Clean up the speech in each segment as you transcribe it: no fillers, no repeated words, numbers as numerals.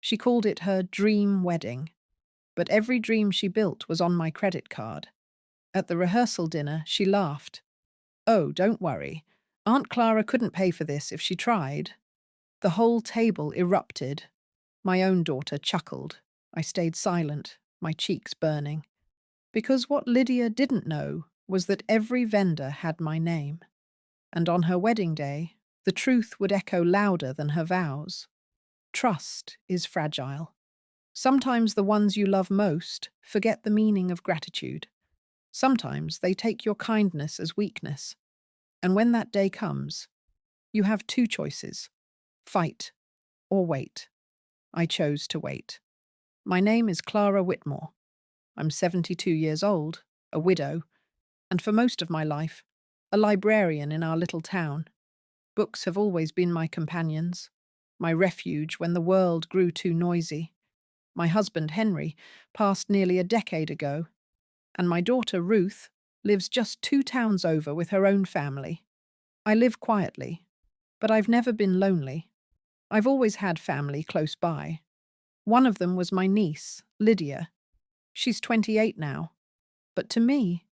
She called it her dream wedding, but every dream she built was on my credit card. At the rehearsal dinner, she laughed. "Oh, don't worry. Aunt Clara couldn't pay for this if she tried." The whole table erupted. My own daughter chuckled. I stayed silent, my cheeks burning. Because what Lydia didn't know was that every vendor had my name. And on her wedding day, the truth would echo louder than her vows. Trust is fragile. Sometimes the ones you love most forget the meaning of gratitude. Sometimes they take your kindness as weakness. And when that day comes, you have two choices: fight or wait. I chose to wait. My name is Clara Whitmore. I'm 72 years old, a widow, and for most of my life, a librarian in our little town. Books have always been my companions, my refuge when the world grew too noisy. My husband, Henry, passed nearly a decade ago, and my daughter, Ruth, lives just 2 towns over with her own family. I live quietly, but I've never been lonely. I've always had family close by. One of them was my niece, Lydia. She's 28 now, but to me,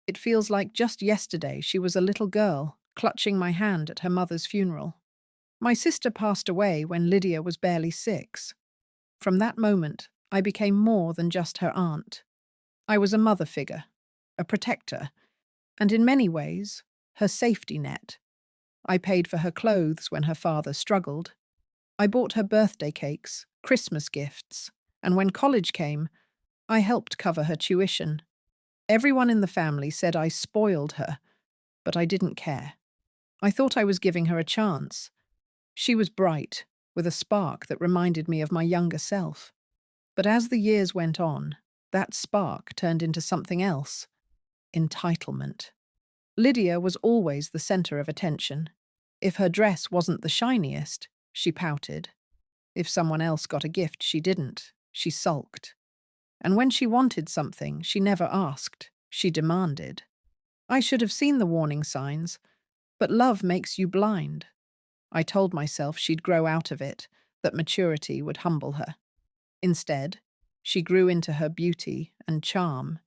it feels like just yesterday she was a little girl clutching my hand at her mother's funeral. My sister passed away when Lydia was barely 6. From that moment, I became more than just her aunt. I was a mother figure, a protector, and in many ways, her safety net. I paid for her clothes when her father struggled. I bought her birthday cakes, Christmas gifts, and when college came, I helped cover her tuition. Everyone in the family said I spoiled her, but I didn't care. I thought I was giving her a chance. She was bright, with a spark that reminded me of my younger self. But as the years went on, that spark turned into something else: entitlement. Lydia was always the center of attention. If her dress wasn't the shiniest, she pouted. If someone else got a gift she didn't, she sulked. And when she wanted something, she never asked, she demanded. I should have seen the warning signs, but love makes you blind. I told myself she'd grow out of it, that maturity would humble her. Instead, she grew into her beauty and charm,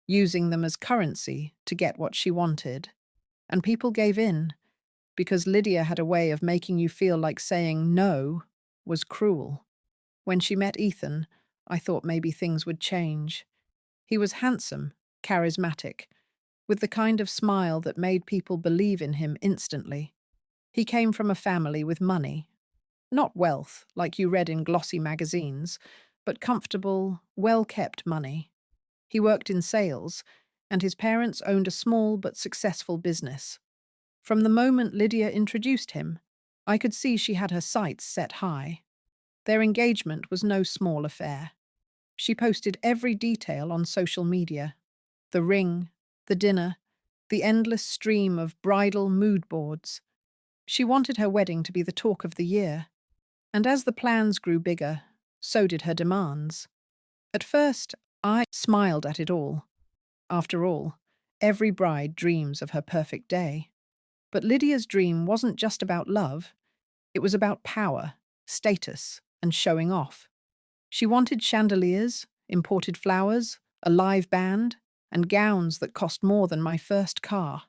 using them as currency to get what she wanted. And people gave in, because Lydia had a way of making you feel like saying no was cruel. When she met Ethan, I thought maybe things would change. He was handsome, charismatic, with the kind of smile that made people believe in him instantly. He came from a family with money. Not wealth, like you read in glossy magazines, but comfortable, well-kept money. He worked in sales, and his parents owned a small but successful business. From the moment Lydia introduced him, I could see she had her sights set high. Their engagement was no small affair. She posted every detail on social media: the ring, the dinner, the endless stream of bridal mood boards. She wanted her wedding to be the talk of the year. And as the plans grew bigger, so did her demands. At first, I smiled at it all. After all, every bride dreams of her perfect day. But Lydia's dream wasn't just about love. It was about power, status, and showing off. She wanted chandeliers, imported flowers, a live band, and gowns that cost more than my first car.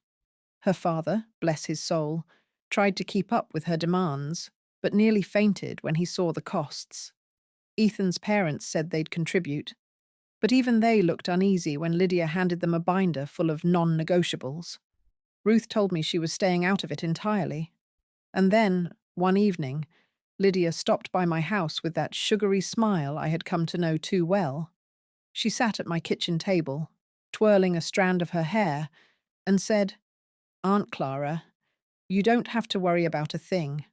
Her father, bless his soul, tried to keep up with her demands, but nearly fainted when he saw the costs. Ethan's parents said they'd contribute, but even they looked uneasy when Lydia handed them a binder full of non-negotiables. Ruth told me she was staying out of it entirely. And then, one evening, Lydia stopped by my house with that sugary smile I had come to know too well. She sat at my kitchen table, twirling a strand of her hair, and said, "Aunt Clara, you don't have to worry about a thing.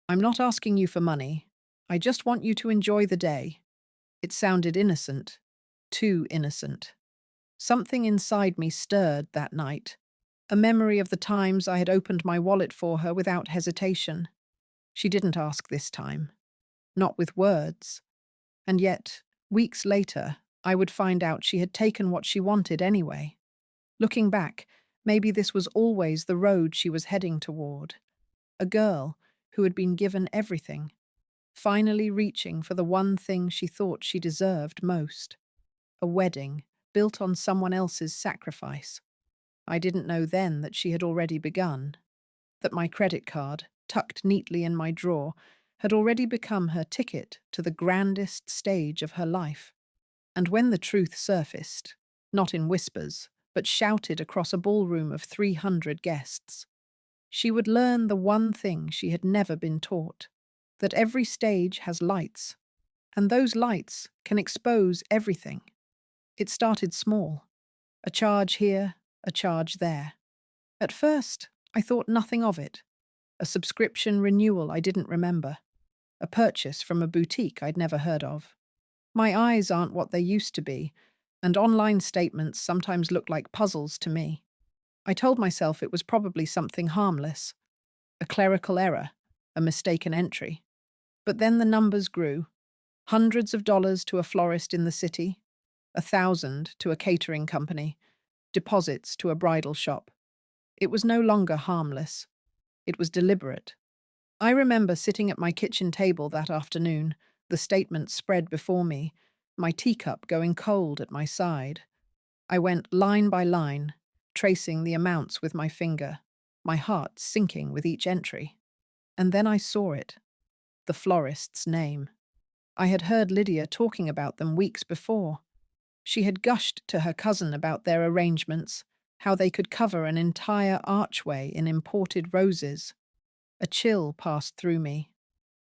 I'm not asking you for money. I just want you to enjoy the day." It sounded innocent, too innocent. Something inside me stirred that night, a memory of the times I had opened my wallet for her without hesitation. She didn't ask this time, not with words. And yet, weeks later, I would find out she had taken what she wanted anyway. Looking back, maybe this was always the road she was heading toward. A girl who had been given everything, finally reaching for the one thing she thought she deserved most: a wedding built on someone else's sacrifice. I didn't know then that she had already begun, that my credit card, tucked neatly in my drawer, had already become her ticket to the grandest stage of her life. And when the truth surfaced, not in whispers, but shouted across a ballroom of 300 guests, she would learn the one thing she had never been taught: that every stage has lights, and those lights can expose everything. It started small: a charge here, a charge there. At first, I thought nothing of it. A subscription renewal I didn't remember. A purchase from a boutique I'd never heard of. My eyes aren't what they used to be, and online statements sometimes look like puzzles to me. I told myself it was probably something harmless: a clerical error, a mistaken entry. But then the numbers grew. Hundreds of dollars to a florist in the city, 1,000 to a catering company, deposits to a bridal shop. It was no longer harmless. It was deliberate. I remember sitting at my kitchen table that afternoon, the statements spread before me, my teacup going cold at my side. I went line by line, tracing the amounts with my finger, my heart sinking with each entry. And then I saw it: the florist's name. I had heard Lydia talking about them weeks before. She had gushed to her cousin about their arrangements, how they could cover an entire archway in imported roses. A chill passed through me.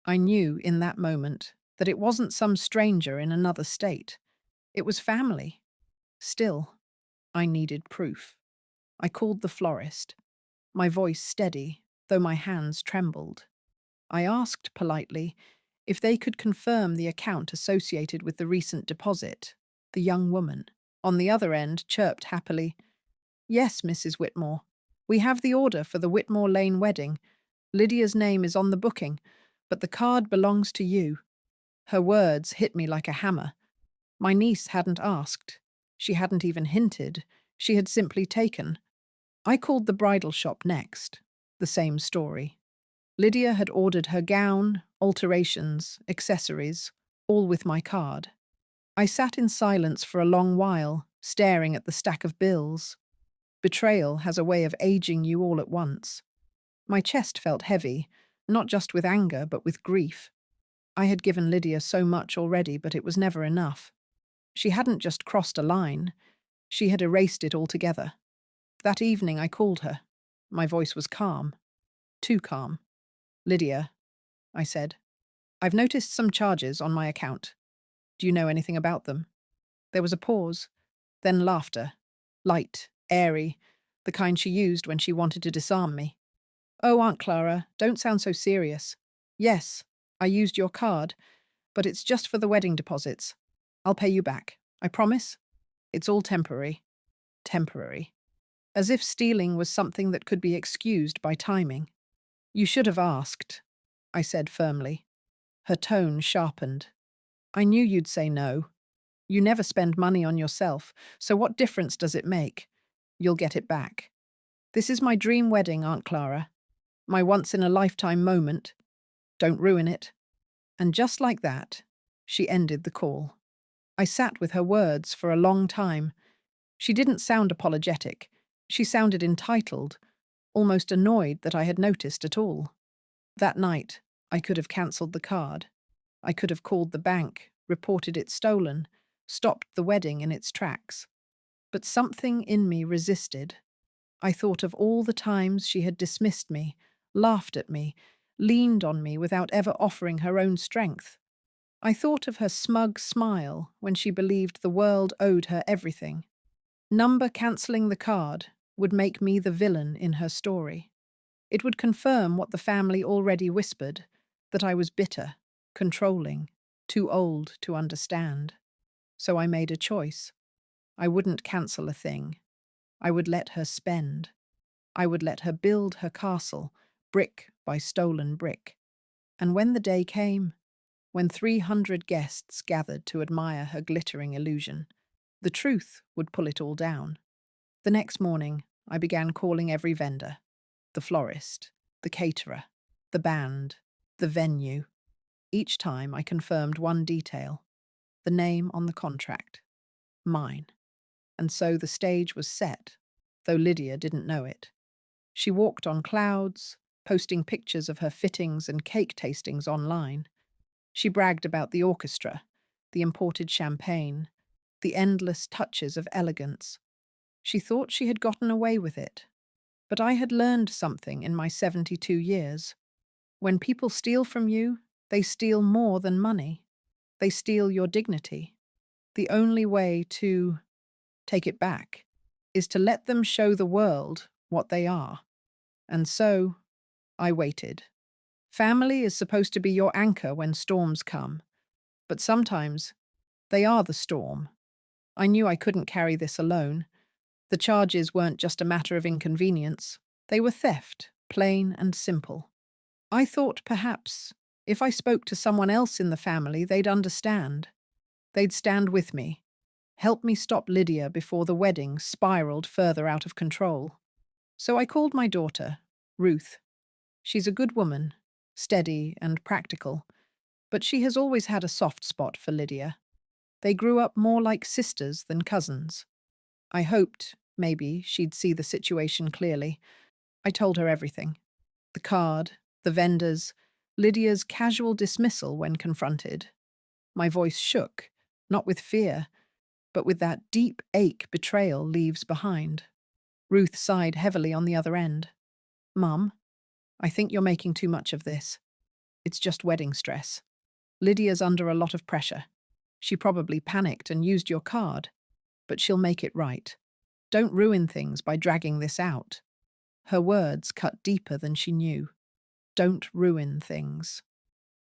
I knew in that moment that it wasn't some stranger in another state. It was family. Still, I needed proof. I called the florist, my voice steady, though my hands trembled. I asked politely if they could confirm the account associated with the recent deposit. The young woman, on the other end, chirped happily, "Yes, Mrs. Whitmore. We have the order for the Whitmore Lane wedding. Lydia's name is on the booking, but the card belongs to you." Her words hit me like a hammer. My niece hadn't asked. She hadn't even hinted. She had simply taken. I called the bridal shop next. The same story. Lydia had ordered her gown, alterations, accessories, all with my card. I sat in silence for a long while, staring at the stack of bills. Betrayal has a way of aging you all at once. My chest felt heavy, not just with anger, but with grief. I had given Lydia so much already, but it was never enough. She hadn't just crossed a line, she had erased it altogether. That evening I called her. My voice was calm. Too calm. "Lydia," I said, "I've noticed some charges on my account. Do you know anything about them?" There was a pause, then laughter. Light, airy, the kind she used when she wanted to disarm me. "Oh, Aunt Clara, don't sound so serious. Yes, I used your card, but it's just for the wedding deposits. I'll pay you back. I promise. It's all temporary." Temporary. As if stealing was something that could be excused by timing. "You should have asked," I said firmly. Her tone sharpened. "I knew you'd say no. You never spend money on yourself, so what difference does it make? You'll get it back. This is my dream wedding, Aunt Clara. My once-in-a-lifetime moment. Don't ruin it." And just like that, she ended the call. I sat with her words for a long time. She didn't sound apologetic. She sounded entitled, almost annoyed that I had noticed at all. That night, I could have cancelled the card. I could have called the bank, reported it stolen, stopped the wedding in its tracks. But something in me resisted. I thought of all the times she had dismissed me, laughed at me, leaned on me without ever offering her own strength. I thought of her smug smile when she believed the world owed her everything. Number cancelling the card would make me the villain in her story. It would confirm what the family already whispered, that I was bitter, controlling, too old to understand. So I made a choice. I wouldn't cancel a thing. I would let her spend. I would let her build her castle, brick by stolen brick. And when the day came, when 300 guests gathered to admire her glittering illusion, the truth would pull it all down. The next morning, I began calling every vendor: the florist, the caterer, the band, the venue. Each time I confirmed one detail, the name on the contract, mine. And so the stage was set, though Lydia didn't know it. She walked on clouds, posting pictures of her fittings and cake tastings online. She bragged about the orchestra, the imported champagne, the endless touches of elegance. She thought she had gotten away with it. But I had learned something in my 72 years. When people steal from you, they steal more than money. They steal your dignity. The only way to take it back is to let them show the world what they are. And so I waited. Family is supposed to be your anchor when storms come, but sometimes they are the storm. I knew I couldn't carry this alone. The charges weren't just a matter of inconvenience, they were theft, plain and simple. I thought perhaps if I spoke to someone else in the family, they'd understand. They'd stand with me, help me stop Lydia before the wedding spiraled further out of control. So I called my daughter, Ruth. She's a good woman, steady and practical, but she has always had a soft spot for Lydia. They grew up more like sisters than cousins. I hoped, maybe, she'd see the situation clearly. I told her everything. The card, the vendors, Lydia's casual dismissal when confronted. My voice shook, not with fear, but with that deep ache betrayal leaves behind. Ruth sighed heavily on the other end. Mum, I think you're making too much of this. It's just wedding stress. Lydia's under a lot of pressure. She probably panicked and used your card, but she'll make it right. Don't ruin things by dragging this out. Her words cut deeper than she knew. Don't ruin things.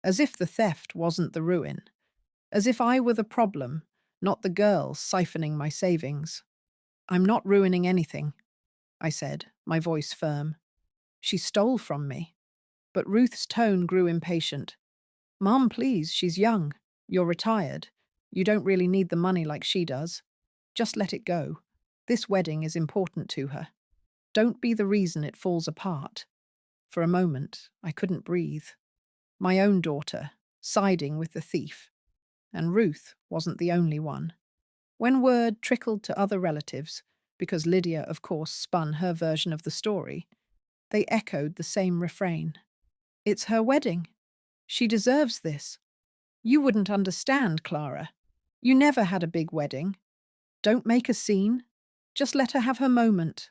As if the theft wasn't the ruin. As if I were the problem, not the girl siphoning my savings. I'm not ruining anything, I said, my voice firm. She stole from me. But Ruth's tone grew impatient. Mum, please, she's young. You're retired. You don't really need the money like she does. Just let it go. This wedding is important to her. Don't be the reason it falls apart. For a moment, I couldn't breathe. My own daughter, siding with the thief. And Ruth wasn't the only one. When word trickled to other relatives, because Lydia, of course, spun her version of the story, they echoed the same refrain. It's her wedding. She deserves this. You wouldn't understand, Clara. You never had a big wedding. Don't make a scene. Just let her have her moment.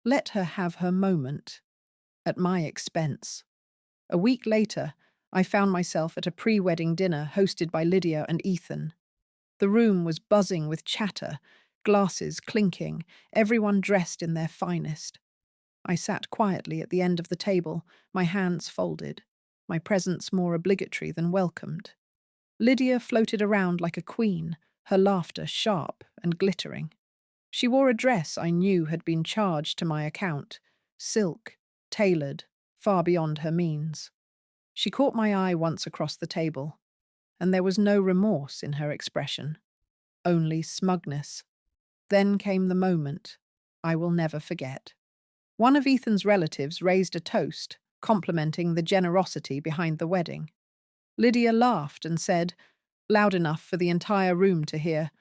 Let her have her moment. At my expense. A week later, I found myself at a pre-wedding dinner hosted by Lydia and Ethan. The room was buzzing with chatter, glasses clinking, everyone dressed in their finest. I sat quietly at the end of the table, my hands folded, my presence more obligatory than welcomed. Lydia floated around like a queen, her laughter sharp and glittering. She wore a dress I knew had been charged to my account, silk, tailored, far beyond her means. She caught my eye once across the table, and there was no remorse in her expression, only smugness. Then came the moment I will never forget. One of Ethan's relatives raised a toast, complimenting the generosity behind the wedding. Lydia laughed and said, loud enough for the entire room to hear,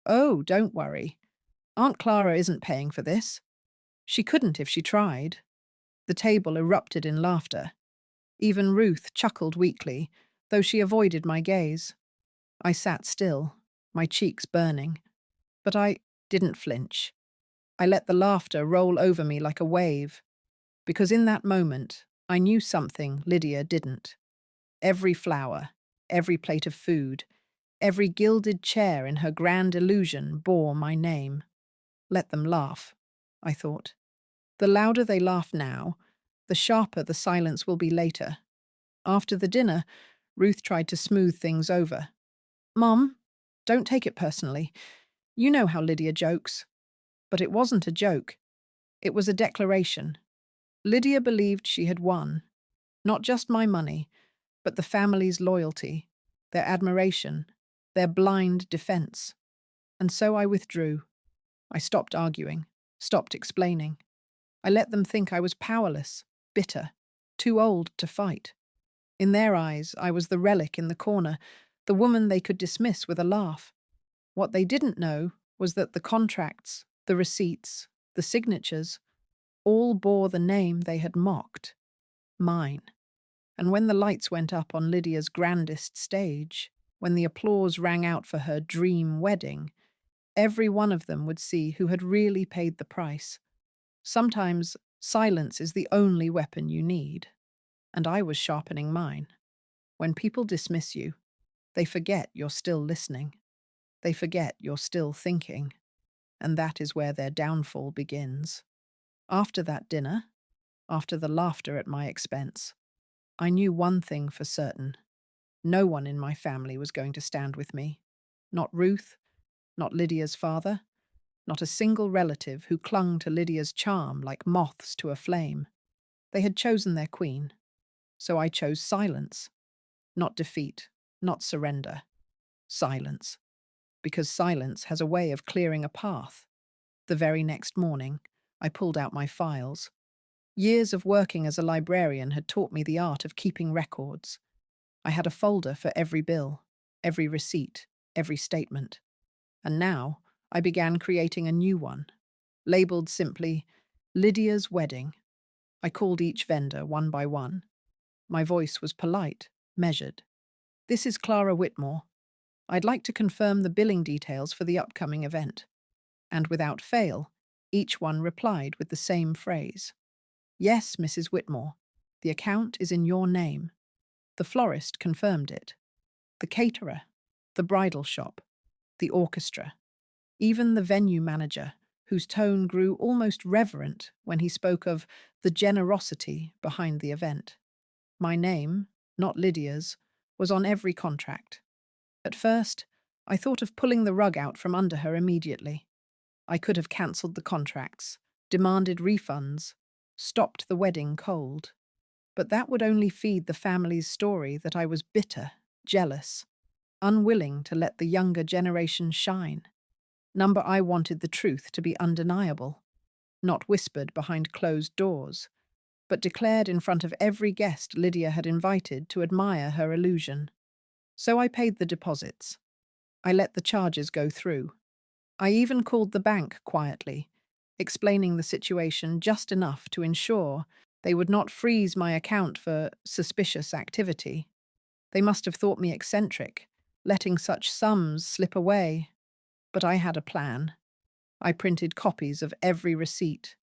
"Oh, don't worry. Aunt Clara isn't paying for this." She couldn't if she tried. The table erupted in laughter. Even Ruth chuckled weakly, though she avoided my gaze. I sat still, my cheeks burning. But I didn't flinch. I let the laughter roll over me like a wave, because in that moment I knew something Lydia didn't. Every flower, every plate of food, every gilded chair in her grand illusion bore my name. Let them laugh, I thought. The louder they laugh now, the sharper the silence will be later. After the dinner, Ruth tried to smooth things over. "Mum, don't take it personally. You know how Lydia jokes." But it wasn't a joke. It was a declaration. Lydia believed she had won. Not just my money, but the family's loyalty, their admiration, their blind defense. And so I withdrew. I stopped arguing, stopped explaining. I let them think I was powerless, bitter, too old to fight. In their eyes, I was the relic in the corner, the woman they could dismiss with a laugh. What they didn't know was that the contracts, the receipts, the signatures, all bore the name they had mocked, mine. And when the lights went up on Lydia's grandest stage, when the applause rang out for her dream wedding, every one of them would see who had really paid the price. Sometimes silence is the only weapon you need, and I was sharpening mine. When people dismiss you, they forget you're still listening. They forget you're still thinking, and that is where their downfall begins. After that dinner, after the laughter at my expense, I knew one thing for certain. No one in my family was going to stand with me. Not Ruth, not Lydia's father, not a single relative who clung to Lydia's charm like moths to a flame. They had chosen their queen, so I chose silence. Not defeat, not surrender. Silence. Because silence has a way of clearing a path. The very next morning, I pulled out my files. Years of working as a librarian had taught me the art of keeping records. I had a folder for every bill, every receipt, every statement. And now I began creating a new one, labeled simply Lydia's Wedding. I called each vendor one by one. My voice was polite, measured. "This is Clara Whitmore. I'd like to confirm the billing details for the upcoming event." And without fail, each one replied with the same phrase. "Yes, Mrs. Whitmore, the account is in your name." The florist confirmed it. The caterer, the bridal shop, the orchestra, even the venue manager, whose tone grew almost reverent when he spoke of the generosity behind the event. My name, not Lydia's, was on every contract. At first, I thought of pulling the rug out from under her immediately. I could have cancelled the contracts, demanded refunds, stopped the wedding cold. But that would only feed the family's story that I was bitter, jealous, unwilling to let the younger generation shine. I wanted the truth to be undeniable, not whispered behind closed doors, but declared in front of every guest Lydia had invited to admire her illusion. So I paid the deposits. I let the charges go through. I even called the bank quietly, explaining the situation just enough to ensure they would not freeze my account for suspicious activity. They must have thought me eccentric, letting such sums slip away. But I had a plan. I printed copies of every receipt,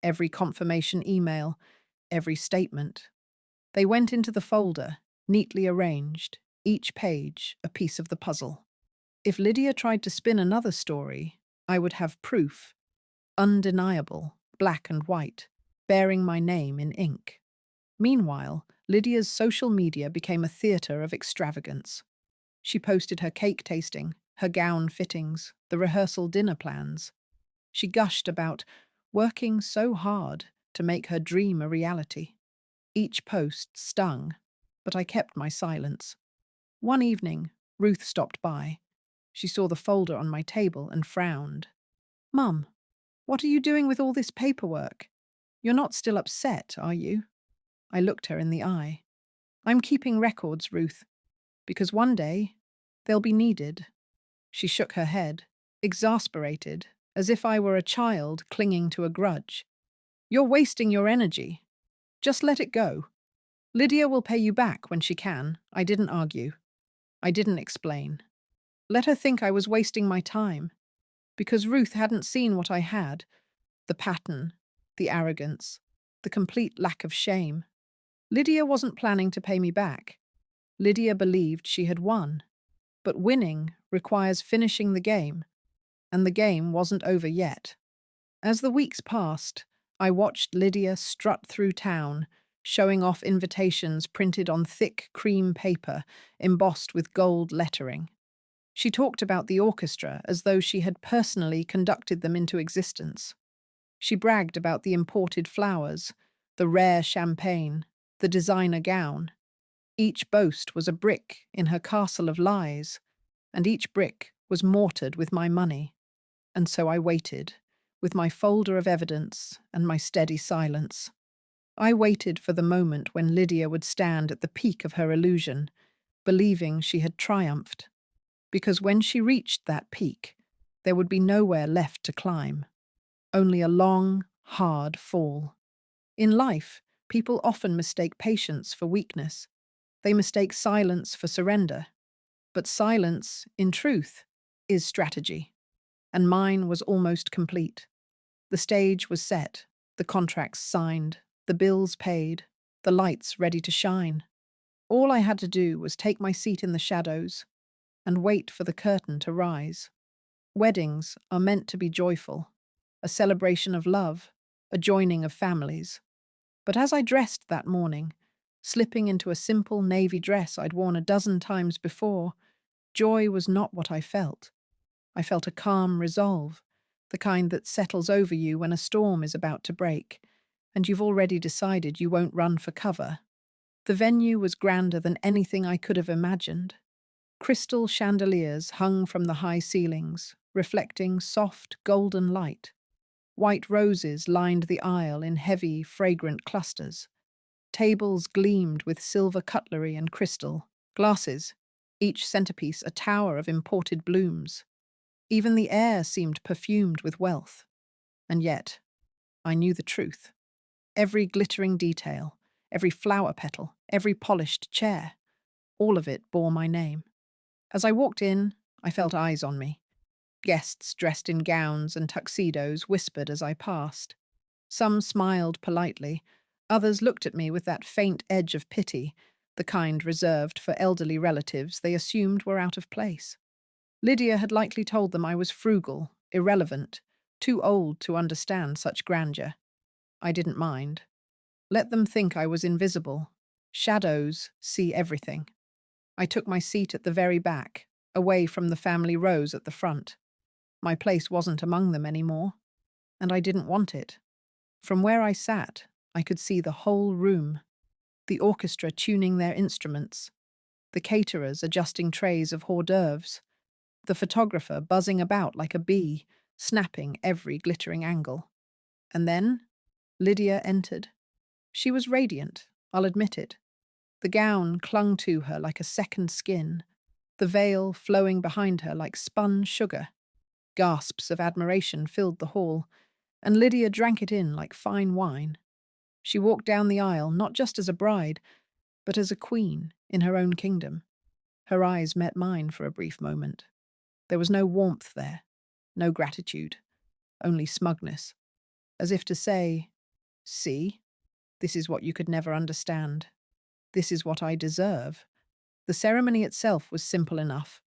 every confirmation email, every statement. They went into the folder, neatly arranged, each page a piece of the puzzle. If Lydia tried to spin another story, I would have proof, undeniable, black and white, bearing my name in ink. Meanwhile, Lydia's social media became a theatre of extravagance. She posted her cake tasting, her gown fittings, the rehearsal dinner plans. She gushed about working so hard to make her dream a reality. Each post stung, but I kept my silence. One evening, Ruth stopped by. She saw the folder on my table and frowned. "Mum, what are you doing with all this paperwork? You're not still upset, are you?" I looked her in the eye. "I'm keeping records, Ruth, because one day they'll be needed." She shook her head, exasperated, as if I were a child clinging to a grudge. "You're wasting your energy. Just let it go. Lydia will pay you back when she can." I didn't argue. I didn't explain. Let her think I was wasting my time. Because Ruth hadn't seen what I had, the pattern, the arrogance, the complete lack of shame. Lydia wasn't planning to pay me back. Lydia believed she had won. But winning requires finishing the game, and the game wasn't over yet. As the weeks passed, I watched Lydia strut through town, showing off invitations printed on thick cream paper, embossed with gold lettering. She talked about the orchestra as though she had personally conducted them into existence. She bragged about the imported flowers, the rare champagne, the designer gown. Each boast was a brick in her castle of lies, and each brick was mortared with my money. And so I waited, with my folder of evidence and my steady silence. I waited for the moment when Lydia would stand at the peak of her illusion, believing she had triumphed. Because when she reached that peak, there would be nowhere left to climb, only a long, hard fall. In life, people often mistake patience for weakness. They mistake silence for surrender. But silence, in truth, is strategy. And mine was almost complete. The stage was set, the contracts signed, the bills paid, the lights ready to shine. All I had to do was take my seat in the shadows and wait for the curtain to rise. Weddings are meant to be joyful, a celebration of love, a joining of families. But as I dressed that morning, slipping into a simple navy dress I'd worn a dozen times before, joy was not what I felt. I felt a calm resolve, the kind that settles over you when a storm is about to break, and you've already decided you won't run for cover. The venue was grander than anything I could have imagined. Crystal chandeliers hung from the high ceilings, reflecting soft, golden light. White roses lined the aisle in heavy, fragrant clusters. Tables gleamed with silver cutlery and crystal, glasses, each centerpiece a tower of imported blooms. Even the air seemed perfumed with wealth. And yet, I knew the truth. Every glittering detail, every flower petal, every polished chair, all of it bore my name. As I walked in, I felt eyes on me. Guests dressed in gowns and tuxedos whispered as I passed. Some smiled politely, others looked at me with that faint edge of pity, the kind reserved for elderly relatives they assumed were out of place. Lydia had likely told them I was frugal, irrelevant, too old to understand such grandeur. I didn't mind. Let them think I was invisible. Shadows see everything. I took my seat at the very back, away from the family rows at the front. My place wasn't among them anymore, and I didn't want it. From where I sat, I could see the whole room, the orchestra tuning their instruments, the caterers adjusting trays of hors d'oeuvres, the photographer buzzing about like a bee, snapping every glittering angle. And then Lydia entered. She was radiant, I'll admit it. The gown clung to her like a second skin, the veil flowing behind her like spun sugar. Gasps of admiration filled the hall, and Lydia drank it in like fine wine. She walked down the aisle not just as a bride, but as a queen in her own kingdom. Her eyes met mine for a brief moment. There was no warmth there, no gratitude, only smugness, as if to say, "See, this is what you could never understand. This is what I deserve." The ceremony itself was simple enough.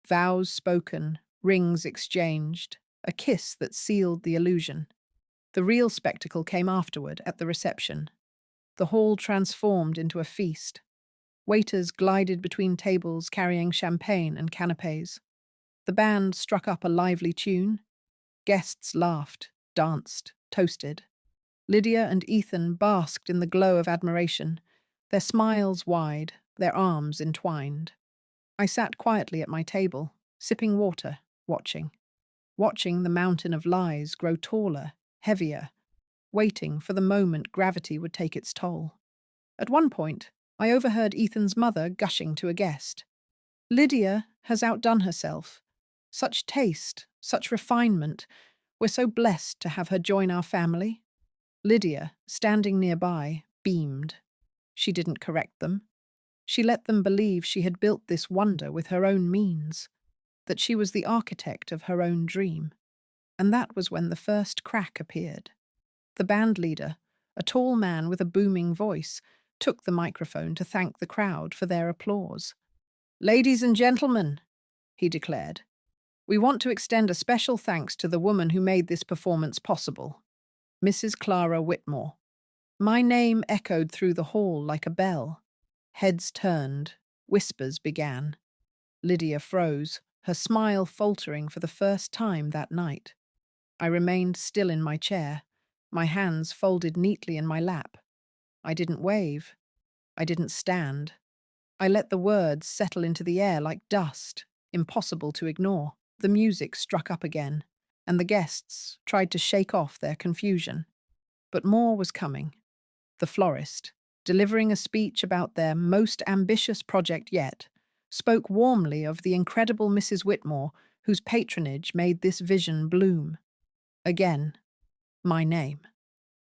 Vows spoken, rings exchanged, a kiss that sealed the illusion. The real spectacle came afterward, at the reception. The hall transformed into a feast. Waiters glided between tables carrying champagne and canapes. The band struck up a lively tune. Guests laughed, danced, toasted. Lydia and Ethan basked in the glow of admiration, their smiles wide, their arms entwined. I sat quietly at my table, sipping water, watching the mountain of lies grow taller, heavier, waiting for the moment gravity would take its toll. At one point, I overheard Ethan's mother gushing to a guest. "Lydia has outdone herself. Such taste, such refinement. We're so blessed to have her join our family." Lydia, standing nearby, beamed. She didn't correct them. She let them believe she had built this wonder with her own means, that she was the architect of her own dream. And that was when the first crack appeared. The band leader, a tall man with a booming voice, took the microphone to thank the crowd for their applause. "Ladies and gentlemen," he declared, "we want to extend a special thanks to the woman who made this performance possible, Mrs. Clara Whitmore." My name echoed through the hall like a bell. Heads turned, whispers began. Lydia froze, her smile faltering for the first time that night. I remained still in my chair, my hands folded neatly in my lap. I didn't wave. I didn't stand. I let the words settle into the air like dust, impossible to ignore. The music struck up again, and the guests tried to shake off their confusion. But more was coming. The florist, delivering a speech about their most ambitious project yet, spoke warmly of the incredible Mrs. Whitmore, whose patronage made this vision bloom. Again, my name.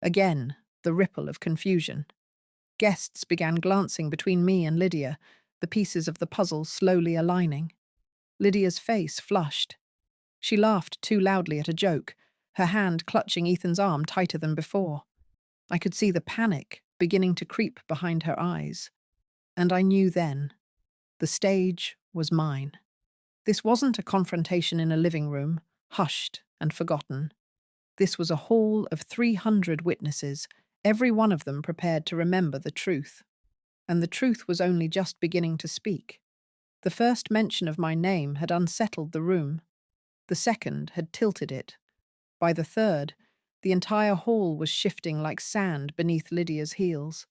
Again, the ripple of confusion. Guests began glancing between me and Lydia, the pieces of the puzzle slowly aligning. Lydia's face flushed. She laughed too loudly at a joke, her hand clutching Ethan's arm tighter than before. I could see the panic beginning to creep behind her eyes. And I knew then, the stage was mine. This wasn't a confrontation in a living room, hushed and forgotten. This was a hall of 300 witnesses, every one of them prepared to remember the truth. And the truth was only just beginning to speak. The first mention of my name had unsettled the room. The second had tilted it. By the third, the entire hall was shifting like sand beneath Lydia's heels.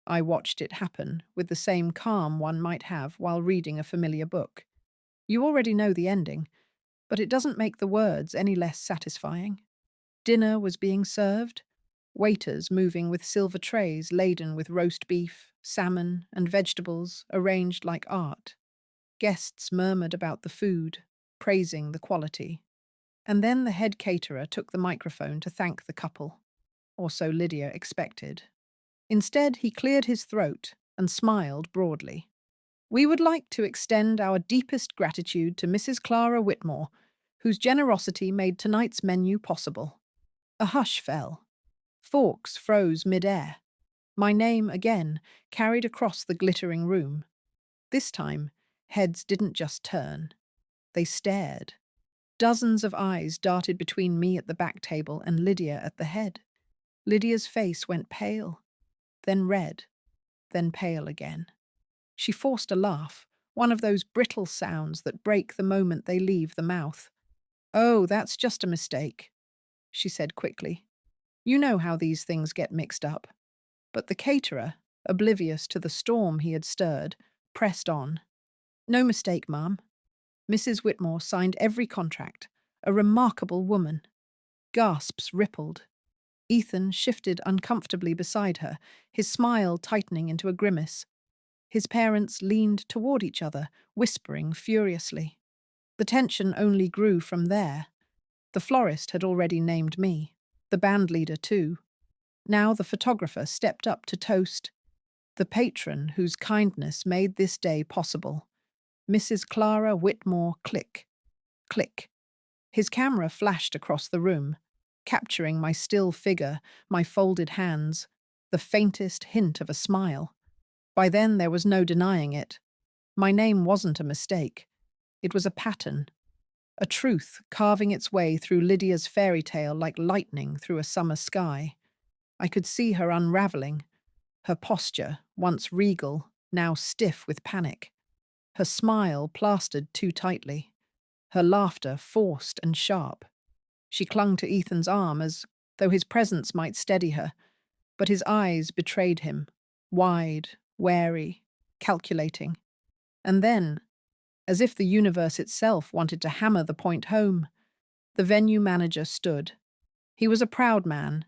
I watched it happen with the same calm one might have while reading a familiar book. You already know the ending, but it doesn't make the words any less satisfying. Dinner was being served, waiters moving with silver trays laden with roast beef, salmon, and vegetables arranged like art. Guests murmured about the food, praising the quality. And then the head caterer took the microphone to thank the couple, or so Lydia expected. Instead, he cleared his throat and smiled broadly. "We would like to extend our deepest gratitude to Mrs. Clara Whitmore, whose generosity made tonight's menu possible." A hush fell. Forks froze mid-air. My name, again, carried across the glittering room. This time, heads didn't just turn. They stared. Dozens of eyes darted between me at the back table and Lydia at the head. Lydia's face went pale, then red, then pale again. She forced a laugh, one of those brittle sounds that break the moment they leave the mouth. "Oh, that's just a mistake," she said quickly. "You know how these things get mixed up." But the caterer, oblivious to the storm he had stirred, pressed on. "No mistake, ma'am. Mrs. Whitmore signed every contract. A remarkable woman." Gasps rippled. Ethan shifted uncomfortably beside her, his smile tightening into a grimace. His parents leaned toward each other, whispering furiously. The tension only grew from there. The florist had already named me, the band leader too. Now the photographer stepped up to toast the patron whose kindness made this day possible. Mrs. Clara Whitmore. Click, click. His camera flashed across the room, capturing my still figure, my folded hands, the faintest hint of a smile. By then there was no denying it. My name wasn't a mistake. It was a pattern, a truth carving its way through Lydia's fairy tale like lightning through a summer sky. I could see her unraveling, her posture, once regal, now stiff with panic. Her smile plastered too tightly, her laughter forced and sharp. She clung to Ethan's arm as though his presence might steady her, but his eyes betrayed him, wide, wary, calculating. And then, as if the universe itself wanted to hammer the point home, the venue manager stood. He was a proud man,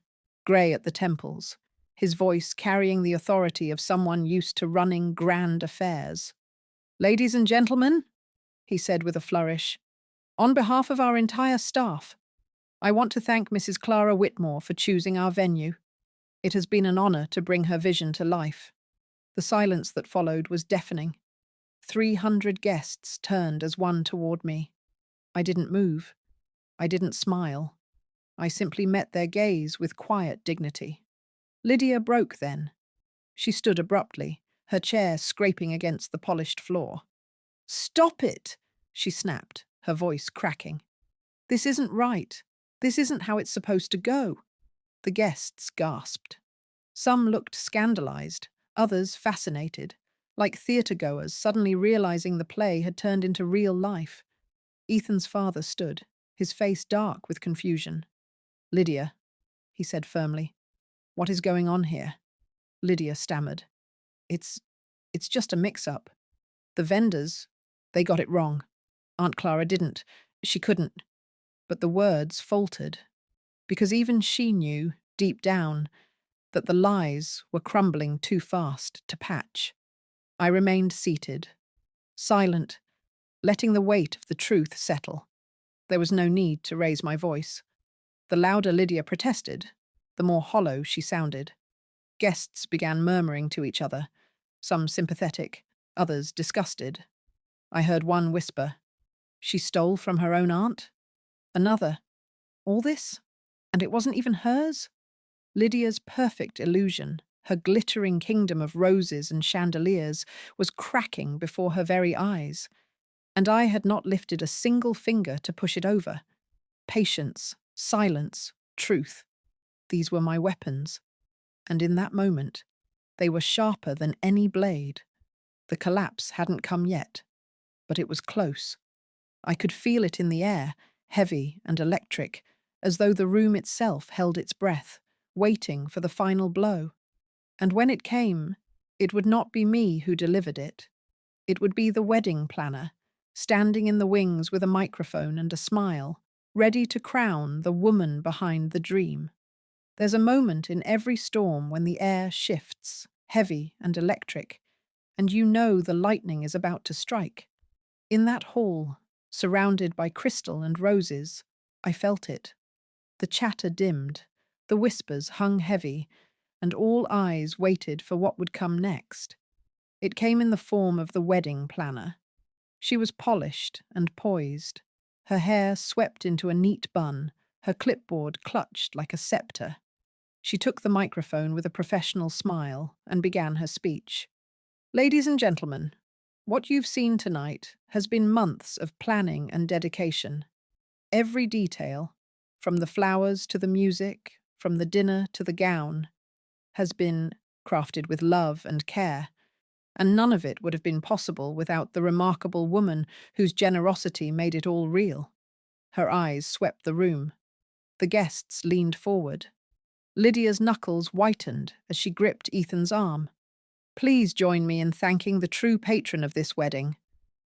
grey at the temples, his voice carrying the authority of someone used to running grand affairs. "Ladies and gentlemen," he said with a flourish, "on behalf of our entire staff, I want to thank Mrs. Clara Whitmore for choosing our venue. It has been an honor to bring her vision to life." The silence that followed was deafening. 300 guests turned as one toward me. I didn't move. I didn't smile. I simply met their gaze with quiet dignity. Lydia broke then. She stood abruptly, her chair scraping against the polished floor. "Stop it!" she snapped, her voice cracking. "This isn't right. This isn't how it's supposed to go." The guests gasped. Some looked scandalized, others fascinated, like theatre-goers suddenly realizing the play had turned into real life. Ethan's father stood, his face dark with confusion. "Lydia," he said firmly, "what is going on here?" Lydia stammered. It's just a mix-up. The vendors, they got it wrong. Aunt Clara didn't. She couldn't." But the words faltered, because even she knew, deep down, that the lies were crumbling too fast to patch. I remained seated, silent, letting the weight of the truth settle. There was no need to raise my voice. The louder Lydia protested, the more hollow she sounded. Guests began murmuring to each other, some sympathetic, others disgusted. I heard one whisper, "She stole from her own aunt?" Another, "All this? And it wasn't even hers?" Lydia's perfect illusion, her glittering kingdom of roses and chandeliers, was cracking before her very eyes, and I had not lifted a single finger to push it over. Patience, silence, truth. These were my weapons. And in that moment, they were sharper than any blade. The collapse hadn't come yet, but it was close. I could feel it in the air, heavy and electric, as though the room itself held its breath, waiting for the final blow. And when it came, it would not be me who delivered it. It would be the wedding planner, standing in the wings with a microphone and a smile, ready to crown the woman behind the dream. There's a moment in every storm when the air shifts, heavy and electric, and you know the lightning is about to strike. In that hall, surrounded by crystal and roses, I felt it. The chatter dimmed, the whispers hung heavy, and all eyes waited for what would come next. It came in the form of the wedding planner. She was polished and poised, her hair swept into a neat bun, her clipboard clutched like a scepter. She took the microphone with a professional smile and began her speech. "Ladies and gentlemen, what you've seen tonight has been months of planning and dedication. Every detail, from the flowers to the music, from the dinner to the gown, has been crafted with love and care, and none of it would have been possible without the remarkable woman whose generosity made it all real." Her eyes swept the room. The guests leaned forward. Lydia's knuckles whitened as she gripped Ethan's arm. "Please join me in thanking the true patron of this wedding,"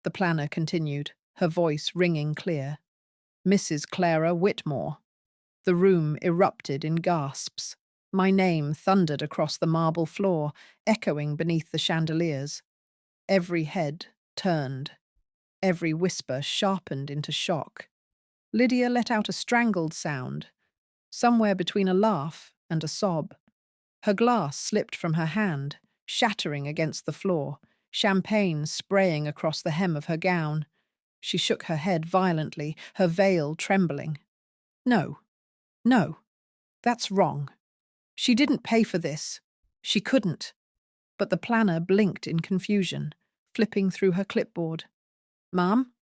the planner continued, her voice ringing clear. "Mrs. Clara Whitmore." The room erupted in gasps. My name thundered across the marble floor, echoing beneath the chandeliers. Every head turned. Every whisper sharpened into shock. Lydia let out a strangled sound, somewhere between a laugh and a sob. Her glass slipped from her hand, shattering against the floor, champagne spraying across the hem of her gown. She shook her head violently, her veil trembling. "No, no, that's wrong. She didn't pay for this. She couldn't." But the planner blinked in confusion, flipping through her clipboard. "Ma'am,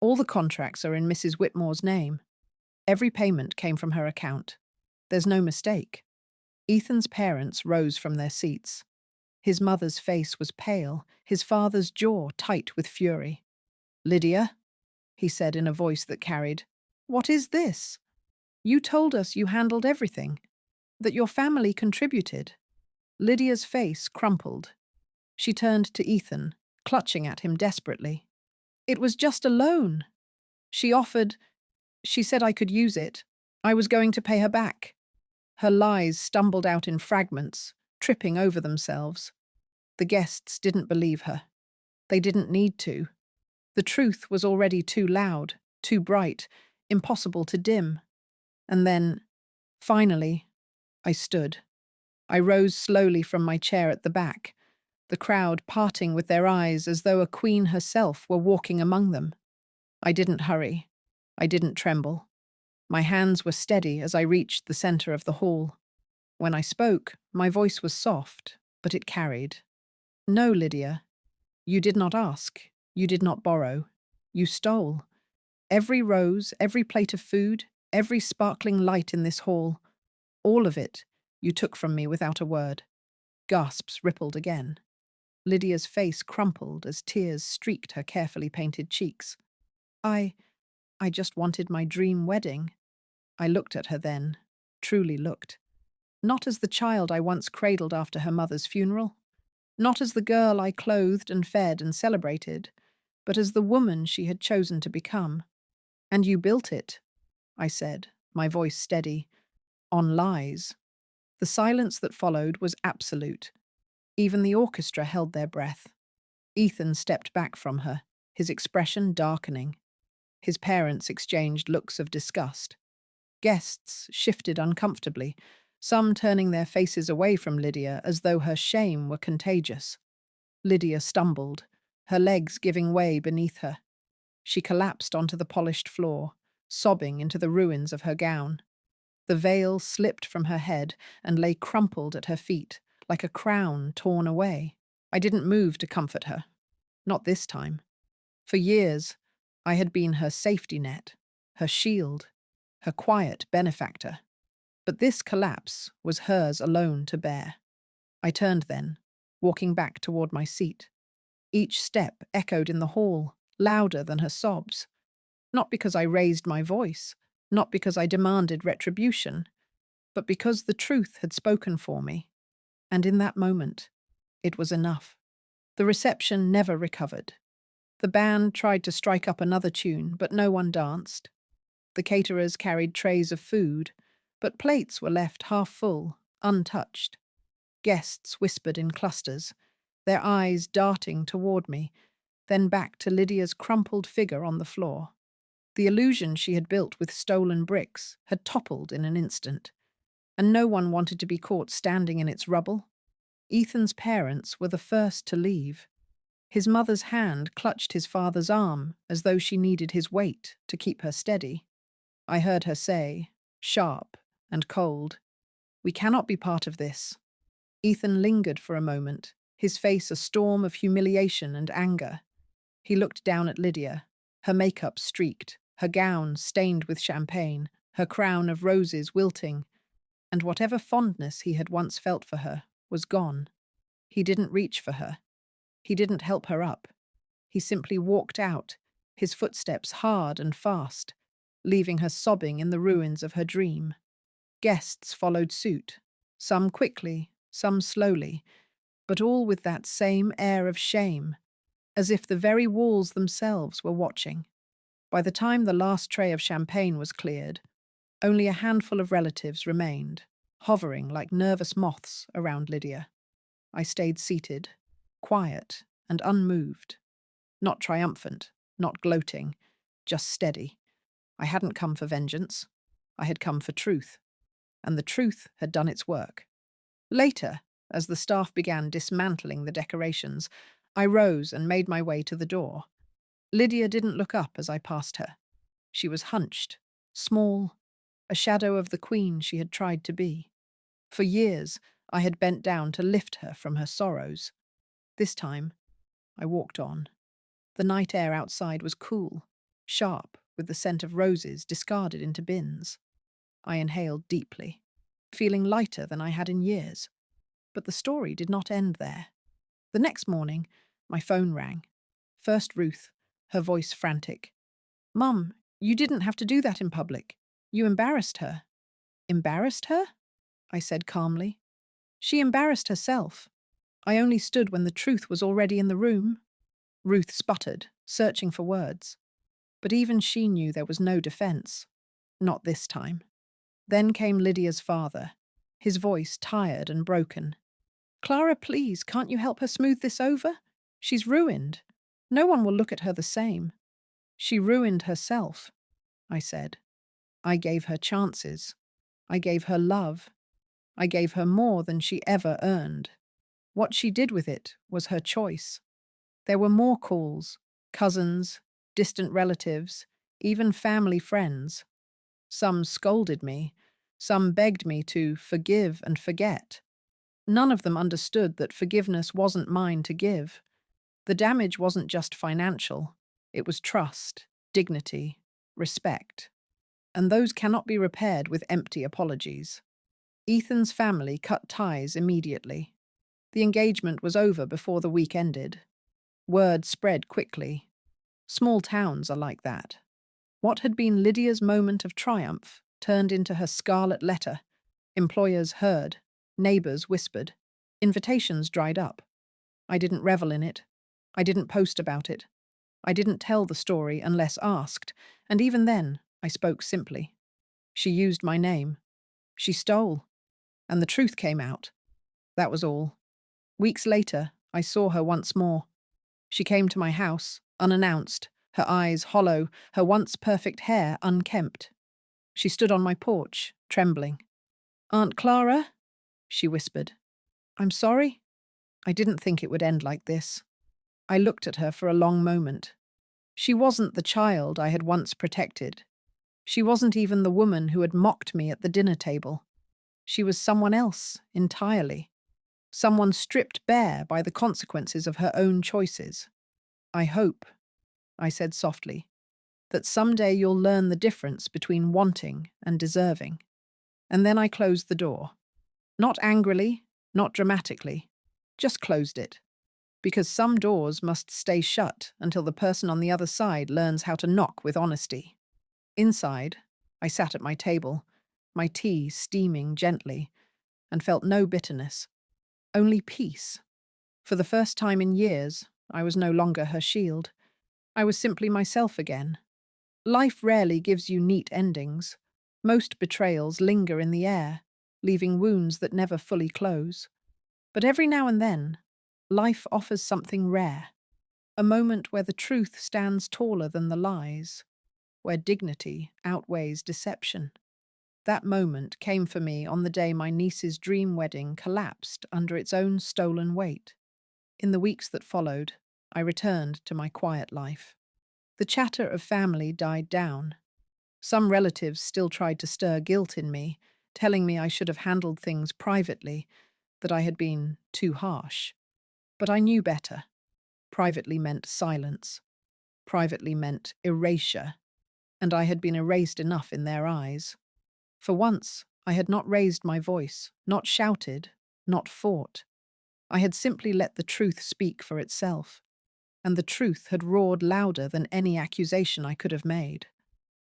all the contracts are in Mrs. Whitmore's name. Every payment came from her account. There's no mistake." Ethan's parents rose from their seats. His mother's face was pale, his father's jaw tight with fury. "Lydia," he said in a voice that carried, "what is this? You told us you handled everything, that your family contributed." Lydia's face crumpled. She turned to Ethan, clutching at him desperately. "It was just a loan. She said I could use it. I was going to pay her back." Her lies stumbled out in fragments, tripping over themselves. The guests didn't believe her. They didn't need to. The truth was already too loud, too bright, impossible to dim. And then, finally, I stood. I rose slowly from my chair at the back, the crowd parting with their eyes as though a queen herself were walking among them. I didn't hurry. I didn't tremble. My hands were steady as I reached the center of the hall. When I spoke, my voice was soft, but it carried. "No, Lydia. You did not ask. You did not borrow. You stole. Every rose, every plate of food, every sparkling light in this hall, all of it, you took from me without a word." Gasps rippled again. Lydia's face crumpled as tears streaked her carefully painted cheeks. I just wanted my dream wedding." I looked at her then, truly looked. Not as the child I once cradled after her mother's funeral, not as the girl I clothed and fed and celebrated, but as the woman she had chosen to become. "And you built it," I said, my voice steady, "on lies." The silence that followed was absolute. Even the orchestra held their breath. Ethan stepped back from her, his expression darkening. His parents exchanged looks of disgust. Guests shifted uncomfortably, some turning their faces away from Lydia as though her shame were contagious. Lydia stumbled, her legs giving way beneath her. She collapsed onto the polished floor, sobbing into the ruins of her gown. The veil slipped from her head and lay crumpled at her feet, like a crown torn away. I didn't move to comfort her. Not this time. For years, I had been her safety net, her shield, her quiet benefactor. But this collapse was hers alone to bear. I turned then, walking back toward my seat. Each step echoed in the hall, louder than her sobs. Not because I raised my voice, not because I demanded retribution, but because the truth had spoken for me. And in that moment, it was enough. The reception never recovered. The band tried to strike up another tune, but no one danced. The caterers carried trays of food, but plates were left half full, untouched. Guests whispered in clusters, their eyes darting toward me, then back to Lydia's crumpled figure on the floor. The illusion she had built with stolen bricks had toppled in an instant, and no one wanted to be caught standing in its rubble. Ethan's parents were the first to leave. His mother's hand clutched his father's arm as though she needed his weight to keep her steady. I heard her say, sharp and cold, "We cannot be part of this." Ethan lingered for a moment, his face a storm of humiliation and anger. He looked down at Lydia, her makeup streaked, her gown stained with champagne, her crown of roses wilting, and whatever fondness he had once felt for her was gone. He didn't reach for her. He didn't help her up. He simply walked out, his footsteps hard and fast, leaving her sobbing in the ruins of her dream. Guests followed suit, some quickly, some slowly, but all with that same air of shame, as if the very walls themselves were watching. By the time the last tray of champagne was cleared, only a handful of relatives remained, hovering like nervous moths around Lydia. I stayed seated, quiet and unmoved. Not triumphant, not gloating, just steady. I hadn't come for vengeance. I had come for truth. And the truth had done its work. Later, as the staff began dismantling the decorations, I rose and made my way to the door. Lydia didn't look up as I passed her. She was hunched, small, a shadow of the queen she had tried to be. For years, I had bent down to lift her from her sorrows. This time, I walked on. The night air outside was cool, sharp, with the scent of roses discarded into bins. I inhaled deeply, feeling lighter than I had in years. But the story did not end there. The next morning, my phone rang. First Ruth, her voice frantic. "Mum, you didn't have to do that in public. You embarrassed her." "Embarrassed her?" I said calmly. "She embarrassed herself. I only stood when the truth was already in the room." Ruth sputtered, searching for words. But even she knew there was no defense. Not this time. Then came Lydia's father, his voice tired and broken. "Clara, please, can't you help her smooth this over? She's ruined. No one will look at her the same." "She ruined herself," I said. "I gave her chances. I gave her love. I gave her more than she ever earned. What she did with it was her choice." There were more calls, cousins, distant relatives, even family friends. Some scolded me, some begged me to forgive and forget. None of them understood that forgiveness wasn't mine to give. The damage wasn't just financial. It was trust, dignity, respect. And those cannot be repaired with empty apologies. Ethan's family cut ties immediately. The engagement was over before the week ended. Word spread quickly. Small towns are like that. What had been Lydia's moment of triumph turned into her scarlet letter. Employers heard. Neighbors whispered. Invitations dried up. I didn't revel in it. I didn't post about it. I didn't tell the story unless asked, and even then, I spoke simply. She used my name. She stole. And the truth came out. That was all. Weeks later, I saw her once more. She came to my house, unannounced, her eyes hollow, her once perfect hair unkempt. She stood on my porch, trembling. "Aunt Clara?" she whispered. "I'm sorry. I didn't think it would end like this." I looked at her for a long moment. She wasn't the child I had once protected. She wasn't even the woman who had mocked me at the dinner table. She was someone else entirely. Someone stripped bare by the consequences of her own choices. "I hope," I said softly, "that someday you'll learn the difference between wanting and deserving." And then I closed the door. Not angrily, not dramatically, just closed it. Because some doors must stay shut until the person on the other side learns how to knock with honesty. Inside, I sat at my table, my tea steaming gently, and felt no bitterness, only peace. For the first time in years, I was no longer her shield. I was simply myself again. Life rarely gives you neat endings. Most betrayals linger in the air, leaving wounds that never fully close. But every now and then, life offers something rare, a moment where the truth stands taller than the lies, where dignity outweighs deception. That moment came for me on the day my niece's dream wedding collapsed under its own stolen weight. In the weeks that followed, I returned to my quiet life. The chatter of family died down. Some relatives still tried to stir guilt in me, telling me I should have handled things privately, that I had been too harsh. But I knew better. Privately meant silence. Privately meant erasure. And I had been erased enough in their eyes. For once, I had not raised my voice, not shouted, not fought. I had simply let the truth speak for itself. And the truth had roared louder than any accusation I could have made.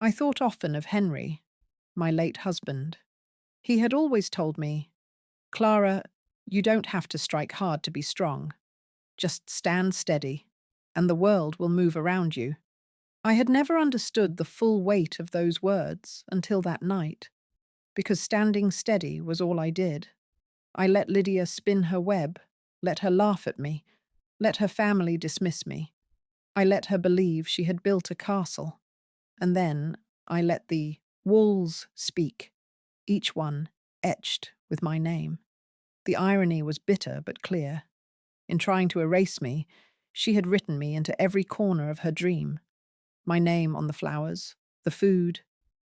I thought often of Henry, my late husband. He had always told me, "Clara, you don't have to strike hard to be strong. Just stand steady, and the world will move around you." I had never understood the full weight of those words until that night, because standing steady was all I did. I let Lydia spin her web, let her laugh at me, let her family dismiss me. I let her believe she had built a castle. And then I let the walls speak, each one etched with my name. The irony was bitter but clear. In trying to erase me, she had written me into every corner of her dream. My name on the flowers, the food,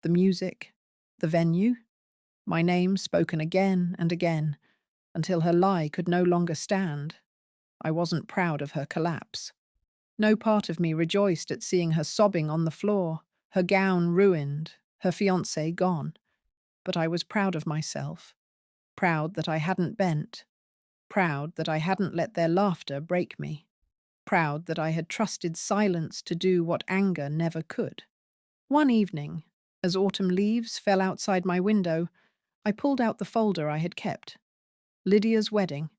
the music, the venue. My name spoken again and again, until her lie could no longer stand. I wasn't proud of her collapse. No part of me rejoiced at seeing her sobbing on the floor, her gown ruined, her fiancé gone. But I was proud of myself, proud that I hadn't bent, proud that I hadn't let their laughter break me, proud that I had trusted silence to do what anger never could. One evening, as autumn leaves fell outside my window, I pulled out the folder I had kept. Lydia's wedding.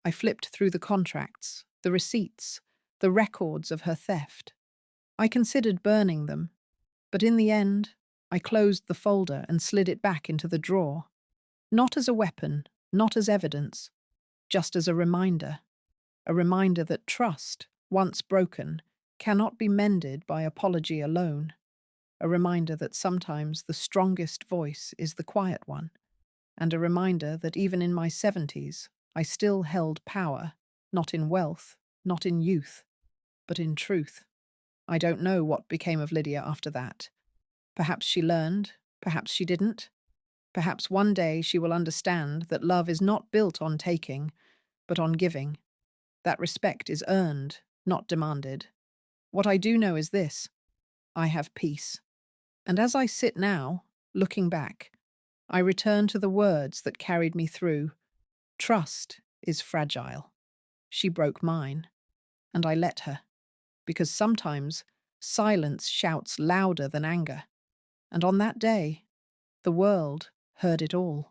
I flipped through the contracts, the receipts, the records of her theft. I considered burning them, but in the end, I closed the folder and slid it back into the drawer. Not as a weapon, not as evidence, just as a reminder that trust, once broken, cannot be mended by apology alone. A reminder that sometimes the strongest voice is the quiet one. And a reminder that even in my 70s, I still held power, not in wealth, not in youth, but in truth. I don't know what became of Lydia after that. Perhaps she learned, perhaps she didn't. Perhaps one day she will understand that love is not built on taking, but on giving. That respect is earned, not demanded. What I do know is this: I have peace. And as I sit now, looking back, I return to the words that carried me through. Trust is fragile. She broke mine, and I let her, because sometimes silence shouts louder than anger. And on that day, the world heard it all.